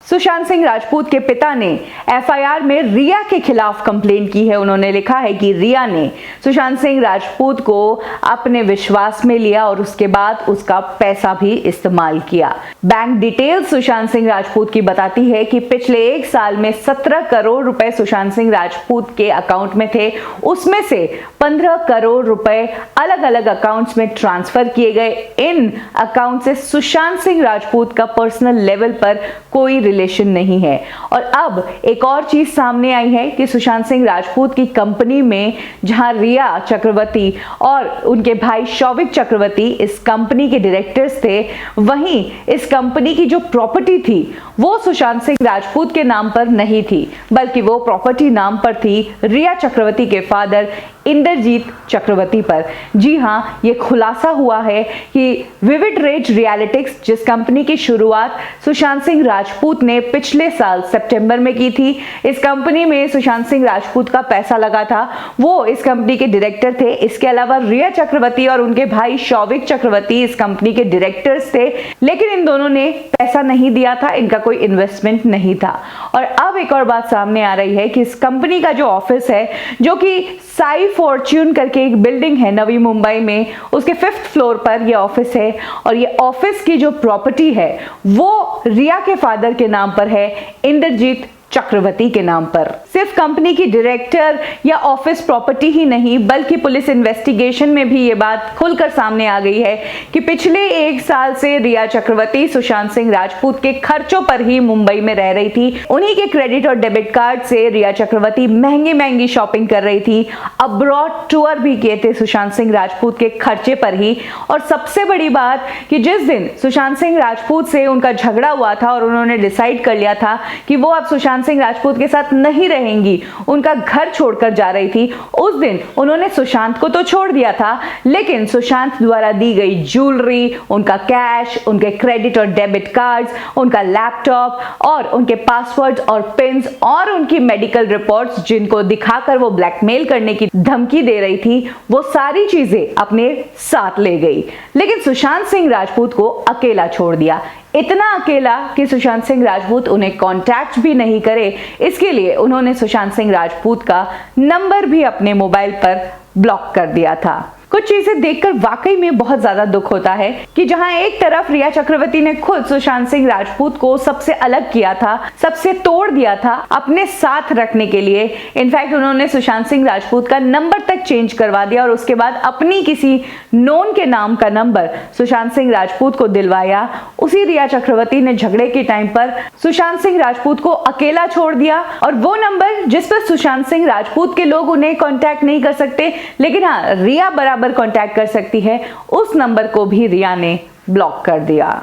सुशांत सिंह राजपूत के पिता ने एफआईआर में रिया के खिलाफ कंप्लेंट की है। उन्होंने लिखा है कि रिया ने सुशांत सिंह राजपूत को अपने विश्वास में लिया और उसके बाद उसका पैसा भी इस्तेमाल किया। बैंक डिटेल्स सुशांत सिंह राजपूत की बताती है कि पिछले एक साल में 17 करोड़ रुपए सुशांत सिंह राजपूत के अकाउंट में थे। उसमें से 15 करोड़ रुपए अलग अलग अकाउंट्स में ट्रांसफर किए गए। इन अकाउंट से सुशांत सिंह राजपूत का पर्सनल लेवल पर कोई रिलेशन नहीं है। और अब एक और चीज सामने आई है कि सुशांत सिंह राजपूत की कंपनी में जहां रिया चक्रवर्ती और उनके भाई शौविक चक्रवर्ती इस कंपनी के डायरेक्टर्स थे, वहीं इस कंपनी की जो प्रॉपर्टी थी वो सुशांत सिंह राजपूत के नाम पर नहीं थी, बल्कि वो प्रॉपर्टी नाम पर थी रिया चक्रवर्ती के फादर इंद्रजीत चक्रवर्ती पर। जी हां, ये खुलासा हुआ है कि विविड रेज रियलिटिक्स, जिस कंपनी की शुरुआत सुशांत सिंह राजपूत ने पिछले साल सितंबर में की थी, इस कंपनी में सुशांत सिंह राजपूत का पैसा लगा था। वो इस कंपनी के डायरेक्टर थे। इसके अलावा रिया चक्रवर्ती और उनके भाई शौविक चक्रवर्ती इस कंपनी के डायरेक्टर्स थे, लेकिन इन दोनों ने पैसा नहीं दिया था, इनका कोई इन्वेस्टमेंट नहीं था। और अब एक और बात सामने आ रही है कि इस कंपनी का जो ऑफिस है, जो कि साई फॉर्च्यून करके एक बिल्डिंग है नवी मुंबई में, उसके 5th फ्लोर पर यह ऑफिस है। और ये ऑफिस की जो प्रॉपर्टी है वो रिया के फादर के नाम पर है, इंद्रजीत चक्रवर्ती के नाम पर। सिर्फ कंपनी की डायरेक्टर या ऑफिस प्रॉपर्टी ही नहीं, बल्कि पुलिस इन्वेस्टिगेशन में भी ये बात खुलकर सामने आ गई है कि पिछले एक साल से रिया चक्रवर्ती सुशांत सिंह राजपूत के खर्चों पर ही मुंबई में रह रही थी। उन्हीं के क्रेडिट और डेबिट कार्ड से रिया चक्रवर्ती महंगी महंगी शॉपिंग कर रही थी। अब्रॉड टूर भी किए थे सुशांत सिंह राजपूत के खर्चे पर ही। और सबसे बड़ी बात कि जिस दिन सुशांत सिंह राजपूत से उनका झगड़ा हुआ था और उन्होंने डिसाइड कर लिया था कि वो अब सुशांत सिंह राजपूत के साथ नहीं रहेंगी, उनका घर छोड़कर जा रही थी, उस दिन उन्होंने सुशांत को तो छोड़ दिया था, लेकिन सुशांत द्वारा दी गई ज्वेलरी, उनका कैश, उनके क्रेडिट और डेबिट कार्ड्स, उनका लैपटॉप और उनके पासवर्ड और पिन्स और उनकी मेडिकल रिपोर्ट्स, जिनको दिखाकर वो ब्लैकमेल करने की धमकी दे रही थी, वो सारी चीजें अपने साथ ले गई। लेकिन सुशांत सिंह राजपूत को अकेला छोड़ दिया। इतना अकेला कि सुशांत सिंह राजपूत उन्हें कांटेक्ट भी नहीं करे। इसके लिए उन्होंने सुशांत सिंह राजपूत का नंबर भी अपने मोबाइल पर ब्लॉक कर दिया था। कुछ चीजें देखकर वाकई में बहुत ज्यादा दुख होता है कि जहां एक तरफ रिया चक्रवर्ती ने खुद सुशांत सिंह राजपूत को सबसे अलग किया था, सबसे तोड़ दिया था अपने साथ रखने के लिए। इनफैक्ट उन्होंने सुशांत सिंह राजपूत का नंबर तक चेंज करवा दिया और उसके बाद अपनी किसी नोन के नाम का नंबर सुशांत सिंह राजपूत को दिलवाया। उसी रिया चक्रवर्ती ने झगड़े के टाइम पर सुशांत सिंह राजपूत को अकेला छोड़ दिया और वो नंबर जिस पर सुशांत सिंह राजपूत के लोग उन्हें कांटेक्ट नहीं कर सकते, लेकिन हाँ, रिया बराबर कांटेक्ट कर सकती है, उस नंबर को भी रिया ने ब्लॉक कर दिया।